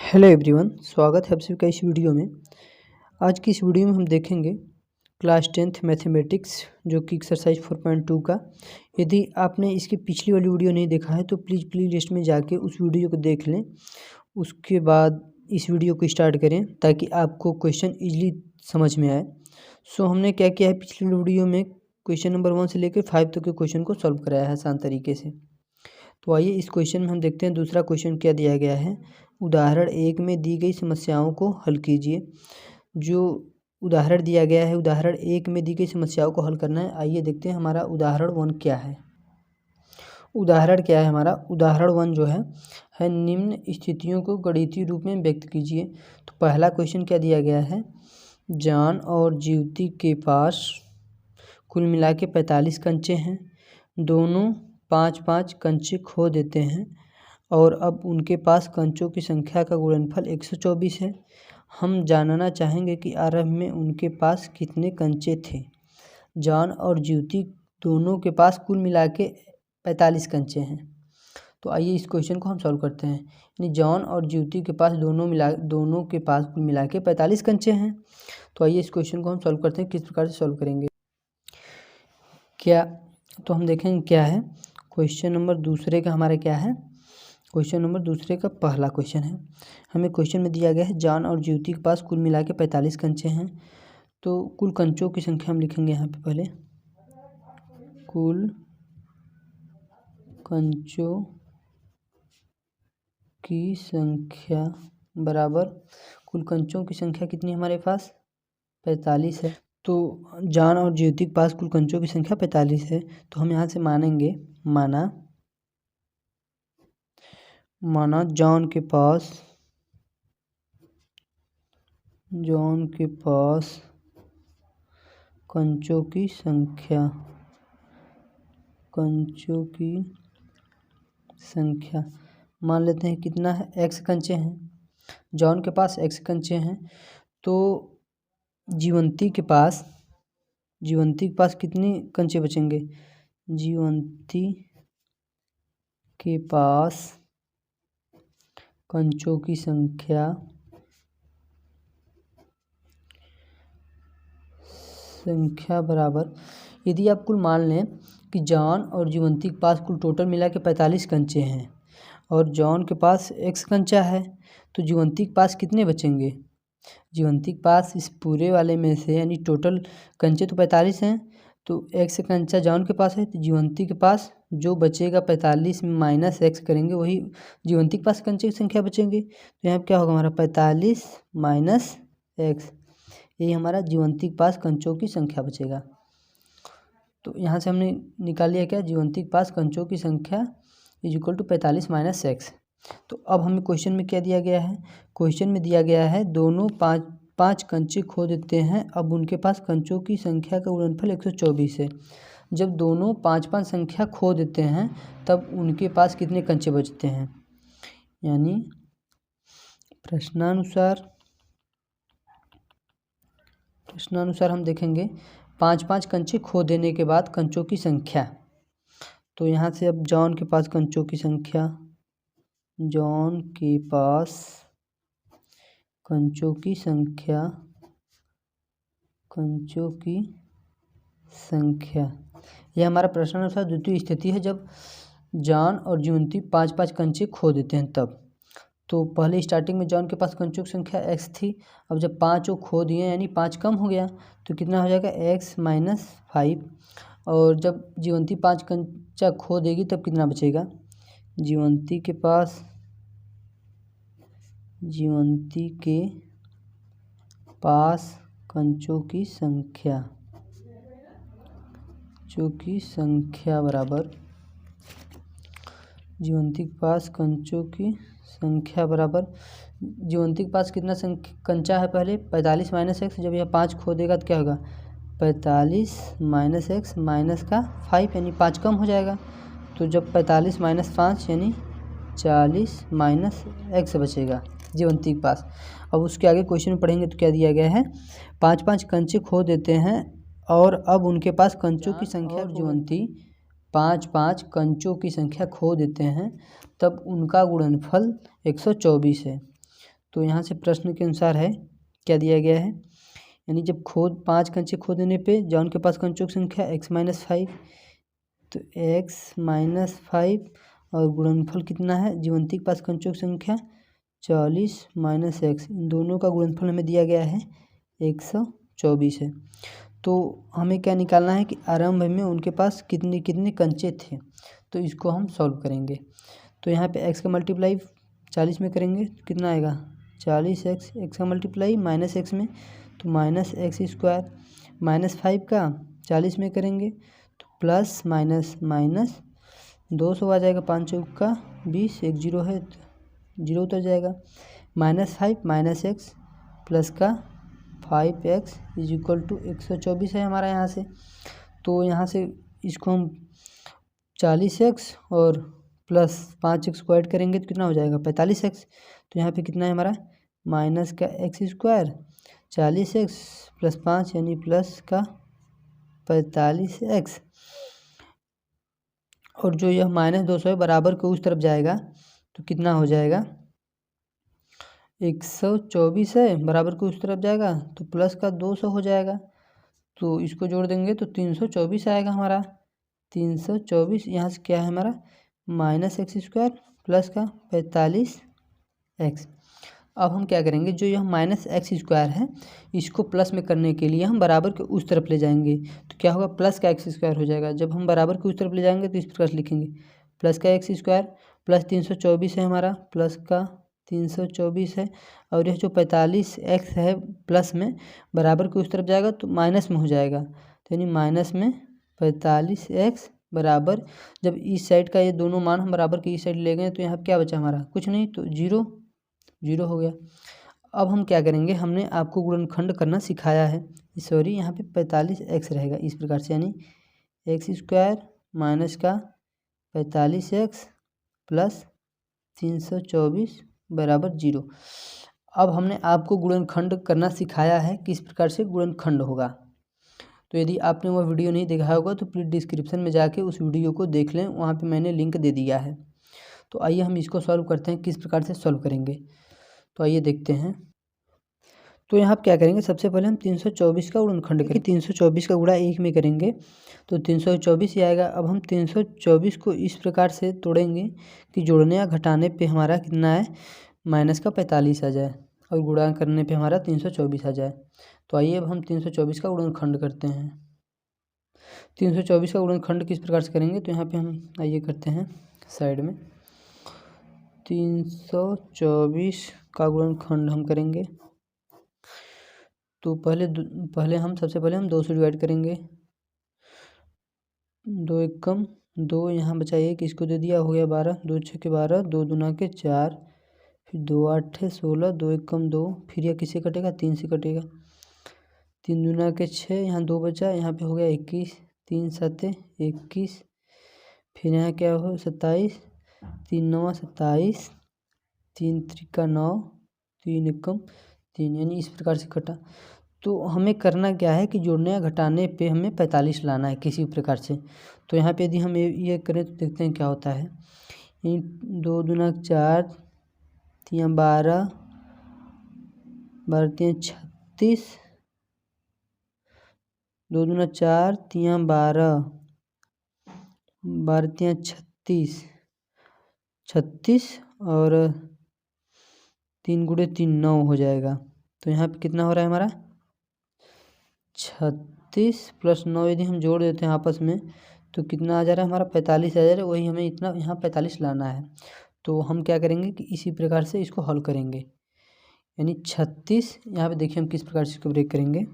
Hello everyone, स्वागत है आप सभी का इस वीडियो में। आज की इस वीडियो में हम देखेंगे क्लास 10th मैथमेटिक्स जो कि एक्सरसाइज 4.2 का। यदि आपने इसकी पिछली वाली वीडियो नहीं देखा है तो प्लीज़ प्ले लिस्ट में जाके उस वीडियो को देख लें, उसके बाद इस वीडियो को स्टार्ट करें ताकि आपको क्वेश्चन ईजिली समझ में आए। सो हमने क्या किया है, पिछली वीडियो में क्वेश्चन नंबर 1 से लेकर 5 तक के क्वेश्चन को सॉल्व कराया है आसान तरीके से। तो आइए इस क्वेश्चन में हम देखते हैं दूसरा क्वेश्चन क्या दिया गया है। उदाहरण 1 में दी गई समस्याओं को हल कीजिए। जो उदाहरण दिया गया है, उदाहरण 1 में दी गई समस्याओं को हल करना है। आइए देखते हैं हमारा उदाहरण 1 क्या है। उदाहरण क्या है हमारा, उदाहरण 1 जो है निम्न स्थितियों को गणितीय रूप में व्यक्त कीजिए। तो पहला क्वेश्चन क्या दिया गया है, जॉन और ज्योति के पास कुल मिला के 45 कंचे हैं। दोनों 5-5 कंचे खो देते हैं और अब उनके पास कंचों की संख्या का गुणनफल 124 है। हम जानना चाहेंगे कि आरंभ में उनके पास कितने कंचे थे। जॉन और ज्योति दोनों के पास कुल मिला के 45 कंचे हैं। तो आइए इस क्वेश्चन को हम सॉल्व करते हैं। यानी जॉन और ज्योति के पास दोनों के पास कुल मिला के 45 कंचे हैं। तो आइए इस क्वेश्चन को हम सॉल्व करते हैं। किस प्रकार से सॉल्व करेंगे क्या, तो हम देखेंगे क्या है। क्वेश्चन नंबर दूसरे का हमारा क्या है, क्वेश्चन नंबर दूसरे का पहला क्वेश्चन है। हमें क्वेश्चन में दिया गया है जॉन और ज्योति के पास कुल मिला के 45 कंचे हैं। तो कुल कंचों की संख्या हम लिखेंगे यहाँ पे पहले, कुल कंचों की संख्या बराबर, कुल कंचों की संख्या कितनी हमारे पास 45 है। तो जॉन और ज्योति के पास कुल कंचों की संख्या 45 है। तो हम यहाँ से मानेंगे, माना जॉन के पास कंचों की संख्या मान लेते हैं कितना है, x कंचे हैं। जॉन के पास x कंचे हैं। तो जीवंती के पास कितने कंचे बचेंगे, जीवंती के पास कंचों की संख्या बराबर, यदि आप कुल मान लें कि जॉन और जीवंती के पास कुल टोटल मिला के 45 कंचे हैं और जॉन के पास x कंचा है, तो जीवंती के पास कितने बचेंगे। जीवंती के पास इस पूरे वाले में से, यानी टोटल कंचे तो 45 हैं, तो x कंचा जॉन के पास है, तो जीवंती के पास जो बचेगा 45 में माइनस x करेंगे वही जीवंती के पास कंचे की संख्या बचेंगे। तो यहाँ क्या होगा हमारा 45 माइनस x, यही हमारा जीवंती के पास कंचों की संख्या बचेगा। तो यहाँ से हमने निकाल लिया क्या, जीवंती के पास कंचों की संख्या is equal to 45 minus x। तो अब हमें क्वेश्चन में क्या दिया गया है, क्वेश्चन में दिया गया है दोनों 5-5 कंचे खो देते हैं, अब उनके पास कंचों की संख्या का गुणनफल 124 है। जब दोनों 5-5 संख्या खो देते हैं तब उनके पास कितने कंचे बचते हैं। यानी प्रश्नानुसार हम देखेंगे 5-5 कंचे खो देने के बाद कंचों की संख्या। तो यहाँ से अब जॉन के पास कंचों की संख्या, जॉन के पास कंचों की संख्या यह हमारा प्रश्नानुसार द्वितीय स्थिति है, जब जॉन और ज्योति 5-5 कंचे खो देते हैं तब। तो पहले स्टार्टिंग में जॉन के पास कंचों की संख्या x थी, अब जब 5 वो खो दिए यानी 5 कम हो गया तो कितना हो जाएगा x माइनस 5। और जब जीवंती 5 कंचा खो देगी तब कितना बचेगा, जीवंती के पास कंचों की संख्या बराबर, जीवंती के पास कंचों की संख्या बराबर, जीवंती के पास कितना कंचा है पहले 45 माइनस x, जब यह 5 खो देगा तो क्या होगा 45 माइनस x माइनस का 5, यानी 5 कम हो जाएगा। तो जब 45 माइनस 5 यानी 40 माइनस x बचेगा जीवंती के पास। अब उसके आगे क्वेश्चन में पढ़ेंगे तो क्या दिया गया है, 5-5 कंचे खो देते हैं और अब उनके पास कंचों की संख्या, जीवंती 5-5 कंचों की संख्या खो देते हैं तब उनका गुणनफल 124 है। तो यहाँ से प्रश्न के अनुसार है क्या दिया गया है, यानी जब 5 कंचे खोदने पे जॉन के पास कंचों की संख्या x-5, तो x-5 और गुणनफल कितना है, जीवंती के पास कंचों की संख्या 40 - x, इन दोनों का गुणनफल हमें दिया गया है 124 है। तो हमें क्या निकालना है कि आरंभ में उनके पास कितने कितने कंचे थे, तो इसको हम सॉल्व करेंगे। तो यहाँ पे x का मल्टीप्लाई 40 में करेंगे तो कितना आएगा 40x, x का मल्टीप्लाई -x में तो -x², -5 का 40 में करेंगे तो प्लस माइनस माइनस 200 आ जाएगा, 5 चौका 20, 1 0 है तो 0 उतर जाएगा, -5 - x प्लस का 5x = 124 है हमारा यहाँ से। तो यहाँ से इसको हम 40x और प्लस 5x को ऐड करेंगे तो कितना हो जाएगा 45x। तो यहाँ पे कितना है हमारा माइनस का x², 40x प्लस 5 यानी प्लस का 45x, और जो यह -200 है बराबर को उस तरफ जाएगा तो कितना हो जाएगा 124 है, बराबर को उस तरफ जाएगा तो प्लस का 200 हो जाएगा, तो इसको जोड़ देंगे तो 324 आएगा हमारा। 324 यहाँ से क्या है हमारा -x² प्लस का 45x। अब हम क्या करेंगे, जो यह -x² है इसको प्लस में करने के लिए हम बराबर के उस तरफ ले जाएंगे तो क्या होगा प्लस का x² हो जाएगा। जब हम बराबर के उस तरफ ले जाएंगे तो इस प्रकार से लिखेंगे प्लस का x² प्लस 324 है हमारा, प्लस का 324 है, और यह जो 45x है प्लस में बराबर के उस तरफ जाएगा तो माइनस में हो जाएगा, तो यानी माइनस में 45x बराबर, जब इस साइड का ये दोनों मान हम बराबर के इस साइड ले गए तो यहाँ क्या बचा हमारा कुछ नहीं, तो 0 हो गया। अब हम क्या करेंगे, हमने आपको गुणनखंड करना सिखाया है, सॉरी यहाँ पे 45x रहेगा इस प्रकार से, यानी x² माइनस का 45x प्लस 324 बराबर 0। अब हमने आपको गुणनखंड करना सिखाया है किस प्रकार से गुणनखंड होगा। तो यदि आपने वह वीडियो नहीं देखा होगा तो प्लीज़ डिस्क्रिप्शन में जाके उस वीडियो को देख लें, वहाँ पे मैंने लिंक दे दिया है। तो आइए हम इसको सॉल्व करते हैं, किस प्रकार से सॉल्व करेंगे, तो आइए देखते हैं। तो यहाँ क्या करेंगे, सबसे पहले हम 324 का गुणनखंड करेंगे, 324 का गुणा 1 में करेंगे तो 324 ही आएगा। अब हम 324 को इस प्रकार से तोड़ेंगे कि जोड़ने या घटाने पे हमारा कितना है माइनस का 45 आ जाए और गुणा करने पे हमारा 324 आ जाए। तो आइए अब हम 324 का गुणनखंड करते हैं। 324 का गुणनखंड किस प्रकार से करेंगे, तो यहाँ पे हम आइए करते हैं साइड में। 324 का गुणनखंड हम करेंगे तो सबसे पहले हम 2 से डिवाइड करेंगे, 2 एकम 2, यहाँ बचा 1, इसको दे दिया, हो गया 12, 2 6 के 12, 2 दूना के 4, फिर 2 8 16, 2 एकम 2, फिर यह किससे कटेगा 3 से कटेगा, 3 दूना के 6, यहाँ 2 बचा, यहाँ पे हो गया 21, 3 7 21, फिर यहाँ क्या हो 27, 3 9 27, 3 त्रिका 9, 3 एकम 3, यानी इस प्रकार से कटा। तो हमें करना क्या है कि जोड़ने या घटाने पे हमें 45 लाना है किसी प्रकार से। तो यहाँ पे यदि हम ये करें तो देखते हैं क्या होता है। 2 दूना 4, 3 12, 12 3 36, 2 दूना 4, 3 12, 12 3 36 और 3 गुणे 3 9 हो जाएगा। तो यहाँ पे कितना हो रहा है हमारा 36 प्लस 9, यदि हम जोड़ देते हैं आपस में तो कितना आ जा रहा है हमारा 45 आ जा रहा है, वही हमें इतना यहाँ 45 लाना है। तो हम क्या करेंगे कि इसी प्रकार से इसको हल करेंगे, यानी 36, यहाँ पे देखिए हम किस प्रकार से इसको ब्रेक करेंगे,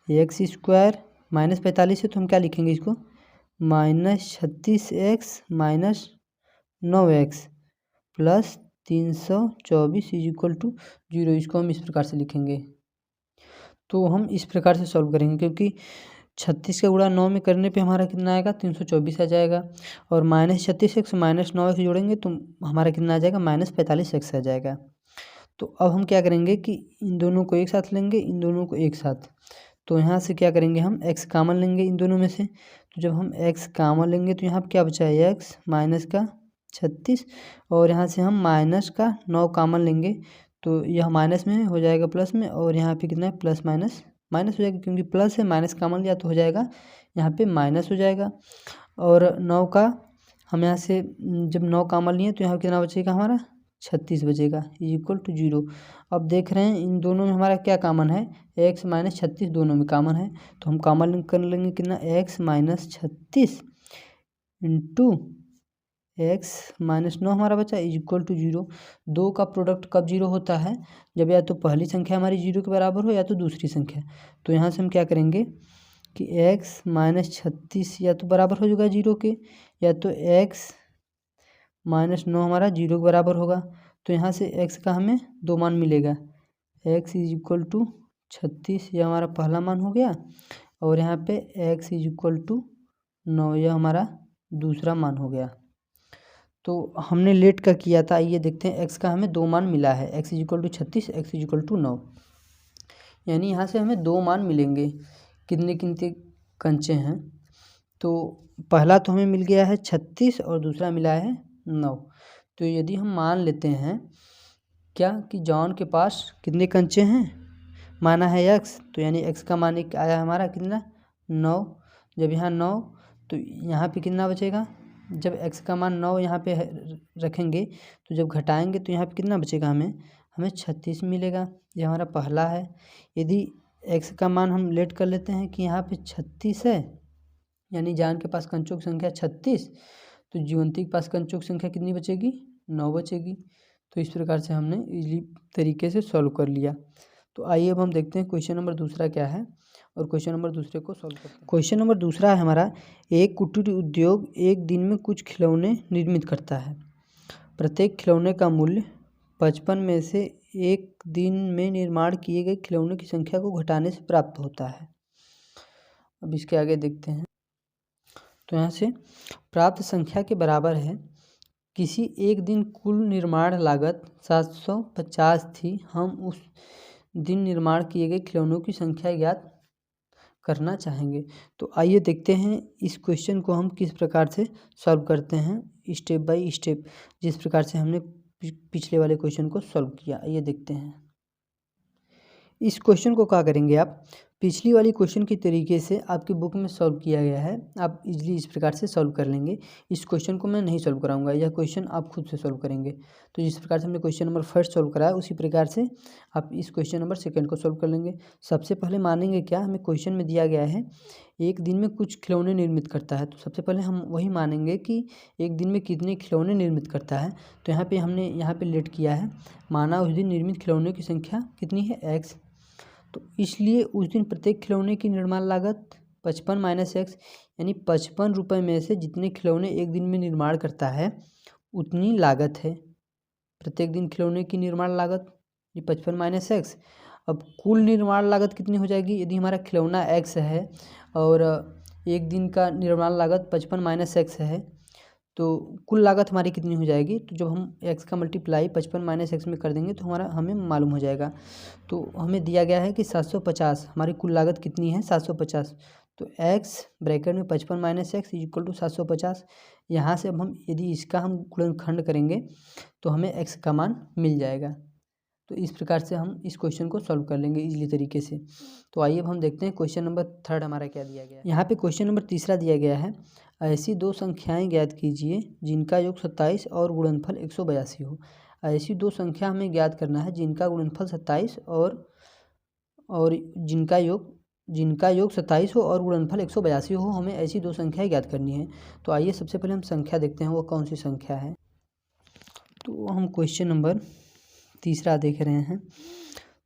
x² माइनस 45 है तो हम क्या लिखेंगे इसको -36x माइनस 9x प्लस 324 = 0, इसको हम इस प्रकार से लिखेंगे। तो हम इस प्रकार से सॉल्व करेंगे, क्योंकि 36 का गुणा 9 में करने पे हमारा कितना आएगा 324 आ जाएगा, और -36x माइनस 9x जोड़ेंगे तो हमारा कितना आ जाएगा -45x आ जाएगा। तो अब हम क्या करेंगे कि इन दोनों को एक साथ लेंगे, इन दोनों को एक साथ, तो यहाँ से क्या करेंगे हम x कॉमन लेंगे इन दोनों में से। तो जब हम x कॉमन लेंगे तो यहाँ पर क्या बचा है x माइनस का 36, और यहाँ से हम माइनस का 9 कॉमन लेंगे तो यह माइनस में हो जाएगा प्लस में, और यहाँ पे कितना है प्लस माइनस माइनस हो जाएगा, क्योंकि प्लस है माइनस कॉमन लिया तो हो जाएगा यहाँ पे माइनस हो जाएगा। और 9 का हम यहाँ से जब 9 कॉमन लिए तो यहाँ पे कितना बचेगा हमारा 36 बचेगा इज इक्वल टू 0। अब देख रहे हैं इन दोनों में हमारा क्या कॉमन है, x माइनस 36 दोनों में कॉमन है, तो हम कॉमन कर लेंगे कितना x minus 36 into x minus 9 हमारा बचा इज इक्वल टू 0। दो का प्रोडक्ट कब 0 होता है, जब या तो पहली संख्या हमारी 0 के बराबर हो या तो दूसरी संख्या। तो यहाँ से हम क्या करेंगे कि x माइनस 36 या तो बराबर हो जाएगा 0 के, या तो x माइनस 9 हमारा 0 के बराबर होगा। तो यहाँ से x का हमें दो मान मिलेगा, x इज इक्वल टू 36 यह हमारा पहला मान हो गया, और यहाँ पे x इज इक्वल टू 9 यह हमारा दूसरा मान हो गया। तो हमने लेट का किया था, आइए देखते हैं x का हमें दो मान मिला है, x is equal to 36 x is equal to 9, यानी यहाँ से हमें दो मान मिलेंगे। कितने कितने कंचे हैं, तो पहला तो हमें मिल गया है 36 और दूसरा मिला है 9। तो यदि हम मान लेते हैं क्या कि जॉन के पास कितने कंचे हैं, माना है x, तो यानी x का मान एक आया हमारा कितना 9। जब यहाँ 9 तो यहाँ पे कितना बचेगा, जब x का मान 9 यहाँ पे रखेंगे तो जब घटाएंगे तो यहाँ पे कितना बचेगा, हमें 36 मिलेगा। ये हमारा पहला है। यदि x का मान हम लेट कर लेते हैं कि यहाँ पे 36 है, यानी जान के पास कंचों की संख्या 36, तो जीवंती के पास कंचों की संख्या कितनी बचेगी 9 बचेगी। तो इस प्रकार से हमने इजीली तरीके से सॉल्व कर लिया। तो आइए अब हम देखते हैं क्वेश्चन नंबर दूसरा क्या है, और क्वेश्चन नंबर दूसरे को सॉल्व करते हैं। क्वेश्चन नंबर दूसरा है हमारा, एक कुटीर उद्योग एक दिन में कुछ खिलौने निर्मित करता है। प्रत्येक खिलौने का मूल्य 55 में से एक दिन में निर्माण किए गए खिलौने की संख्या को घटाने से प्राप्त होता है। अब इसके आगे देखते हैं। तो यहाँ से प्राप्त संख्या के बराबर है, किसी एक दिन कुल निर्माण लागत 750 थी, हम उस दिन निर्माण किए गए खिलौनों की संख्या ज्ञात करना चाहेंगे। तो आइए देखते हैं इस क्वेश्चन को हम किस प्रकार से सॉल्व करते हैं, स्टेप बाय स्टेप, जिस प्रकार से हमने पिछले वाले क्वेश्चन को सॉल्व किया। आइए देखते हैं। इस क्वेश्चन को क्या करेंगे आप, पिछली वाली क्वेश्चन की तरीके से आपकी बुक में सॉल्व किया गया है, आप इजीली इस प्रकार से सॉल्व कर लेंगे। इस क्वेश्चन को मैं नहीं सॉल्व कराऊंगा, यह क्वेश्चन आप खुद से सॉल्व करेंगे। तो जिस प्रकार से हमने क्वेश्चन नंबर फर्स्ट सॉल्व कराया, उसी प्रकार से आप इस क्वेश्चन नंबर सेकंड को सॉल्व कर लेंगे। सबसे पहले मानेंगे क्या, हमें क्वेश्चन में दिया गया है एक दिन में कुछ खिलौने निर्मित करता है, तो सबसे पहले हम वही मानेंगे कि एक दिन में कितने खिलौने निर्मित करता है। तो हमने यहाँ पे लेट किया है, माना उस दिन निर्मित खिलौने की संख्या कितनी है x, तो इसलिए उस दिन प्रत्येक खिलौने की निर्माण लागत 55 माइनस x, यानी 55 रुपये में से जितने खिलौने एक दिन में निर्माण करता है उतनी लागत है। प्रत्येक दिन खिलौने की निर्माण लागत ये 55 माइनस x। अब कुल निर्माण लागत कितनी हो जाएगी, यदि हमारा खिलौना x है और एक दिन का निर्माण लागत 55 माइनस x है, तो कुल लागत हमारी कितनी हो जाएगी। तो जब हम x का मल्टीप्लाई 55 माइनस x में कर देंगे तो हमें मालूम हो जाएगा। तो हमें दिया गया है कि 750, हमारी कुल लागत कितनी है 750। तो x ब्रैकेट में 55 minus x is equal to 750। यहाँ से अब हम यदि इसका हम गुणनखंड करेंगे तो हमें x का मान मिल जाएगा। तो इस प्रकार से हम इस क्वेश्चन को सॉल्व कर लेंगे इजीली तरीके से। तो आइए अब हम देखते हैं क्वेश्चन नंबर थर्ड हमारा क्या दिया गया है। यहाँ पे क्वेश्चन नंबर तीसरा दिया गया है, ऐसी दो संख्याएं ज्ञात कीजिए जिनका योग 27 और गुणनफल 182 हो। ऐसी दो संख्या हमें ज्ञात करना है जिनका गुणनफल 27 और जिनका योग 27 हो और गुणनफल 182 हो, हमें ऐसी दो संख्याएं ज्ञात करनी है। तो आइए सबसे पहले हम संख्या देखते हैं वो कौन सी संख्या है। तो हम क्वेश्चन नंबर तीसरा देख रहे हैं।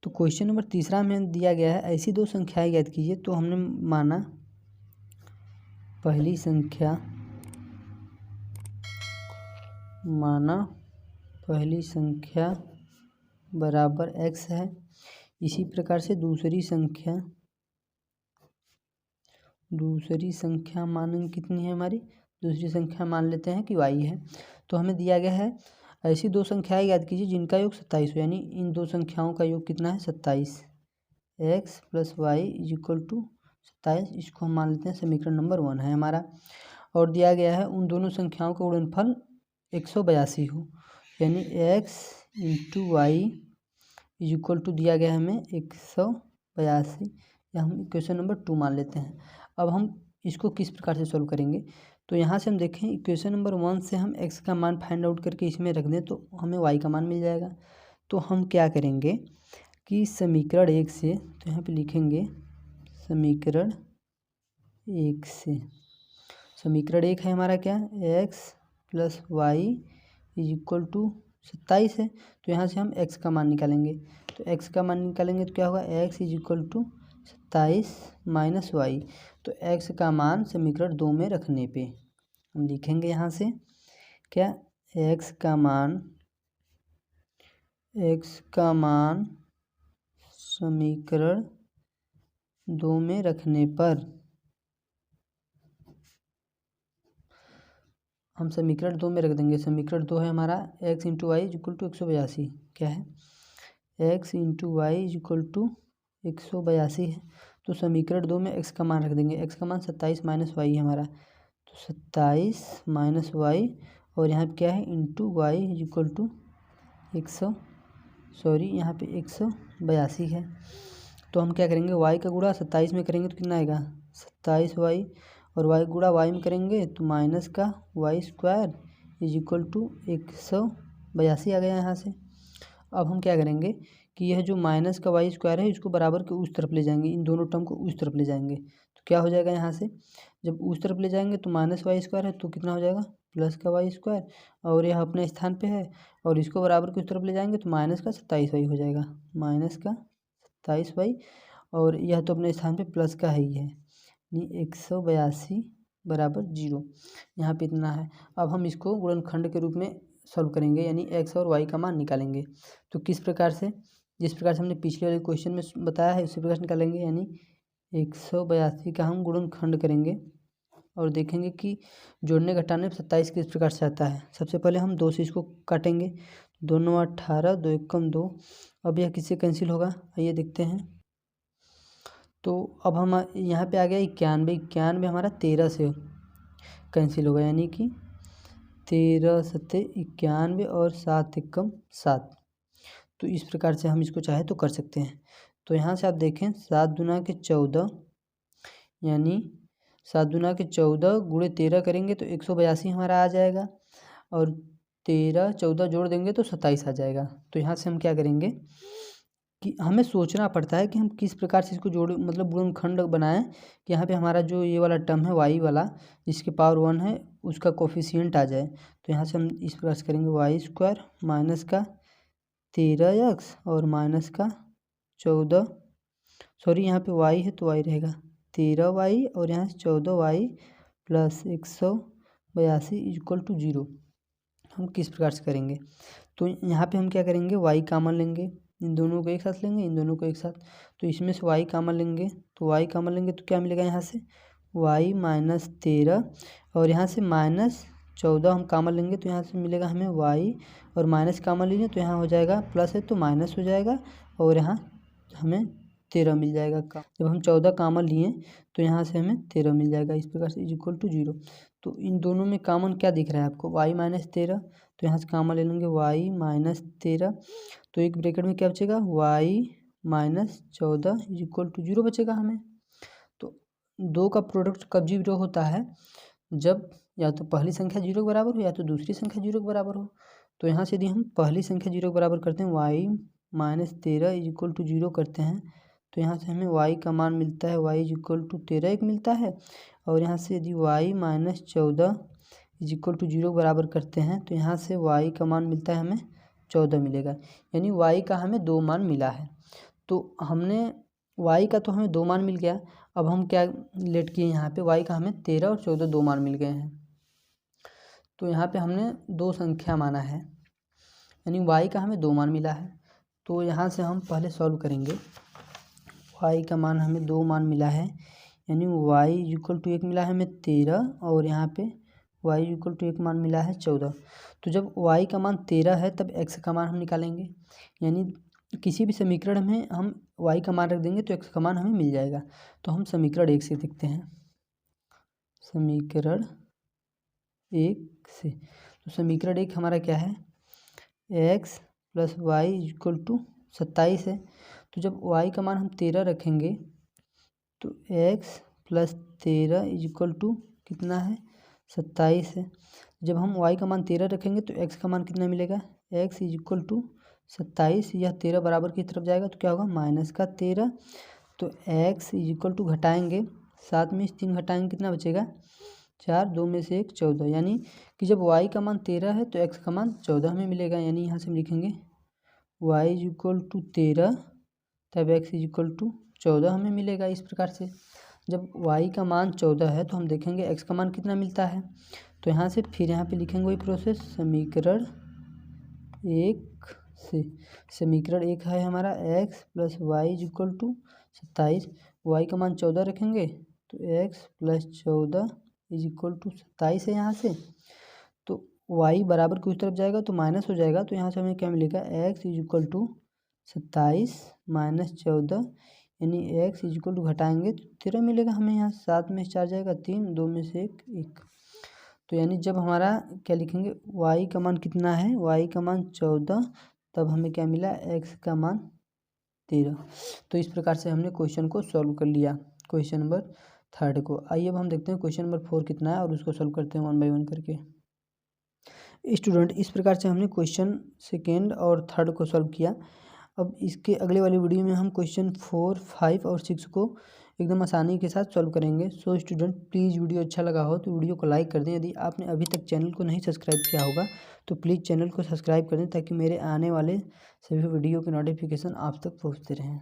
तो क्वेश्चन नंबर तीसरा में दिया गया है, ऐसी दो संख्याएं ज्ञात कीजिए। तो हमने माना पहली संख्या बराबर x है। इसी प्रकार से दूसरी संख्या मानेंगे कितनी है हमारी, दूसरी संख्या मान लेते हैं कि y है। तो हमें दिया गया है ऐसी दो संख्याएं याद कीजिए जिनका योग 27 हो, यानी इन दो संख्याओं का योग कितना है 27, x plus Y is equal to 27। इसको हम मान लेते हैं समीकरण नंबर 1 है हमारा। और दिया गया है उन दोनों संख्याओं का गुणनफल 182 हो, यानी x into Y is equal to दिया गया है हमें 182, या हम इक्वेशन नंबर 2 मान लेते हैं। अब हम इसको किस प्रकार से सॉल्व करेंगे, तो यहाँ से हम देखें इक्वेशन नंबर 1 से हम x का मान फाइंड आउट करके इसमें रख दें तो हमें y का मान मिल जाएगा। तो हम क्या करेंगे कि समीकरण 1 से, तो यहाँ पे लिखेंगे समीकरण 1 से, समीकरण 1 है हमारा क्या, x plus Y is equal to 27 है। तो यहाँ से हम x का मान निकालेंगे, तो x का मान निकालेंगे तो क्या होगा, x is equal to 27 minus Y. तो x का मान समीकरण 2 में रखने पे हम लिखेंगे यहाँ से क्या, x का मान समीकरण 2 में रखने पर हम समीकरण 2 में रख देंगे। समीकरण 2 है हमारा x into Y is equal to 182, क्या है, x into Y is equal to 182 है। तो समीकरण 2 में x का मान रख देंगे, x का मान 27 माइनस वाई है हमारा, तो 27 माइनस वाई, और यहाँ पे क्या है into Y is equal to 182 है। तो हम क्या करेंगे, y का गुणा 27 में करेंगे तो कितना आएगा, 27y, और y गुणा y में करेंगे तो माइनस का Y square is equal to 182 आ गया यहाँ से। अब हम क्या करेंगे कि यह जो माइनस का वाई स्क्वायर है इसको बराबर के उस तरफ ले जाएंगे, इन दोनों टर्म को उस तरफ ले जाएंगे तो क्या हो जाएगा, यहाँ से जब उस तरफ ले जाएंगे तो माइनस वाई स्क्वायर है तो कितना हो जाएगा, प्लस का वाई स्क्वायर, और यह अपने स्थान पे है, और इसको बराबर के उस तरफ ले जाएंगे तो माइनस का 27y हो जाएगा, माइनस का 27y, और यह तो अपने स्थान पे प्लस का ही है, यानी 182 बराबर 0, यहाँ पे इतना है। अब हम इसको गुणनखंड के रूप में सॉल्व करेंगे, यानी x और y का मान निकालेंगे। तो किस प्रकार से, जिस प्रकार से हमने पिछले वाले क्वेश्चन में बताया है उसी प्रकार से निकालेंगे, यानी 182 का हम गुणनखंड करेंगे और देखेंगे कि जोड़ने घटाने में 27 किस प्रकार से आता है। सबसे पहले हम 2 से इसको काटेंगे, 2 9 18, 2 एकम 2, अब यह किससे कैंसिल होगा, आइए देखते हैं। तो अब हम यहाँ पे आ गया 91 हमारा 13 से कैंसिल होगा, यानी कि 13 सत्ते 91 और 7 एकम 7। तो इस प्रकार से हम इसको चाहे तो कर सकते हैं। तो यहाँ से आप देखें 7 दूना के 14, यानी 7 दूना के 14 गुणे 13 करेंगे तो 182 हमारा आ जाएगा, और 13 14 जोड़ देंगे तो 27 आ जाएगा। तो यहाँ से हम क्या करेंगे कि हमें सोचना पड़ता है कि हम किस प्रकार से इसको जोड़, मतलब गुणनखंड बनाएं कि यहाँ पे हमारा जो ये वाला टर्म है वाई वाला जिसके पावर 1 है उसका कोफिशिएंट आ जाए। तो यहाँ से हम इस प्रकार से करेंगे, वाई स्क्वायर माइनस का 13x और माइनस का 14, सॉरी यहाँ पे y है तो y रहेगा 13y, और यहाँ से 14y प्लस 182 इक्वल टू 0। हम किस प्रकार से करेंगे, तो यहाँ पे हम क्या करेंगे, y कॉमन लेंगे, इन दोनों को एक साथ लेंगे, इन दोनों को एक साथ, तो इसमें से y कॉमन लेंगे, तो y कॉमन लेंगे तो क्या मिलेगा, यहाँ से y माइनस 13, और यहाँ से माइनस 14 हम कॉमन लेंगे तो यहाँ से मिलेगा हमें y, और माइनस कॉमन लीजिए तो यहाँ हो जाएगा प्लस है तो माइनस हो जाएगा, और यहाँ हमें 13 मिल जाएगा। जब हम 14 कॉमन लिए तो यहाँ से हमें 13 मिल जाएगा, इस प्रकार से इज इक्वल टू 0। तो इन दोनों में कॉमन क्या दिख रहा है आपको, y माइनस 13, तो यहाँ से कॉमन ले लेंगे y माइनस 13, तो एक ब्रैकेट में क्या बचेगा, y minus 14 is equal to 0 बचेगा हमें। तो 2 का प्रोडक्ट कब 0 होता है, जब या तो पहली संख्या 0 के बराबर हो या तो दूसरी संख्या 0 के बराबर हो। तो यहाँ से यदि हम पहली संख्या 0 के बराबर करते हैं, y minus 13 is equal to 0 करते हैं, तो यहाँ से हमें y का मान मिलता है, y इज इक्वल टू 13 एक मिलता है, और यहाँ से यदि y minus 14 is equal to 0 बराबर करते हैं तो यहाँ से y का मान मिलता है हमें 14 मिलेगा, यानी y का हमें 2 मान मिला है। तो हमने y का तो हमें 2 मान मिल गया, अब हम क्या लेट किए, यहाँ पे y का हमें 13 और 14 2 मान मिल गए हैं। तो यहाँ पे हमने 2 संख्या माना है, यानी y का हमें 2 मान मिला है। तो यहाँ से हम पहले सॉल्व करेंगे, y का मान हमें 2 मान मिला है, यानी y इक्वल टू 1 मिला है हमें 13, और यहाँ पे y इक्वल टू 1 मान मिला है 14। तो जब y का मान 13 है तब x का मान हम निकालेंगे, यानी किसी भी समीकरण में हम y का मान रख देंगे तो x का मान हमें मिल जाएगा। तो हम समीकरण 1 से देखते हैं, समीकरण 1 से, तो समीकरण 1 हमारा क्या है, x plus Y equal to 27 है। तो जब y का मान हम 13 रखेंगे तो x plus 13 is equal to कितना है 27 है। जब हम y का मान 13 रखेंगे तो x का मान कितना मिलेगा, x इज इक्वल टू 27। यह 13 बराबर की तरफ जाएगा तो क्या होगा माइनस का 13। तो x इज इक्वल टू घटाएंगे, 7 में 3 घटाएंगे कितना बचेगा 4, 2 में से 1 14। यानी कि जब y का मान 13 है तो x का मान 14 हमें मिलेगा। यानी यहाँ से हम लिखेंगे y इज इक्वल टू 13 तब x इज इक्वल टू 14 हमें मिलेगा। इस प्रकार से जब y का मान 14 है तो हम देखेंगे x का मान कितना मिलता है। तो यहाँ से फिर यहाँ पे लिखेंगे वही प्रोसेस, समीकरण 1 से। समीकरण 1 है हमारा x plus Y is equal to 27। y का मान 14 रखेंगे तो x plus 14 is equal to 27 है। यहाँ से तो y बराबर की उस तरफ जाएगा तो माइनस हो जाएगा। तो यहाँ से हमें क्या मिलेगा, x is equal to 27 minus 14, यानी x इज इक्वल टू घटाएंगे तो 13 मिलेगा हमें। यहाँ 7 में 4 जाएगा 3, 2 में से 1। तो यानी जब हमारा क्या लिखेंगे y का मान कितना है, y का मान 14, तब हमें क्या मिला x का मान 13। तो इस प्रकार से हमने क्वेश्चन को सॉल्व कर लिया, क्वेश्चन नंबर 3 को। आइए अब हम देखते हैं क्वेश्चन नंबर 4 कितना है और उसको सॉल्व करते हैं 1 बाय 1 करके। स्टूडेंट, इस प्रकार से हमने क्वेश्चन 2 और 3 को सॉल्व किया। अब इसके अगले वाली वीडियो में हम क्वेश्चन 4, 5 और 6 को एकदम आसानी के साथ सॉल्व करेंगे। सो स्टूडेंट, प्लीज़ वीडियो अच्छा लगा हो तो वीडियो को लाइक कर दें। यदि आपने अभी तक चैनल को नहीं सब्सक्राइब किया होगा तो प्लीज़ चैनल को सब्सक्राइब कर दें ताकि मेरे आने वाले सभी वीडियो के नोटिफिकेशन आप तक पहुंचते रहें।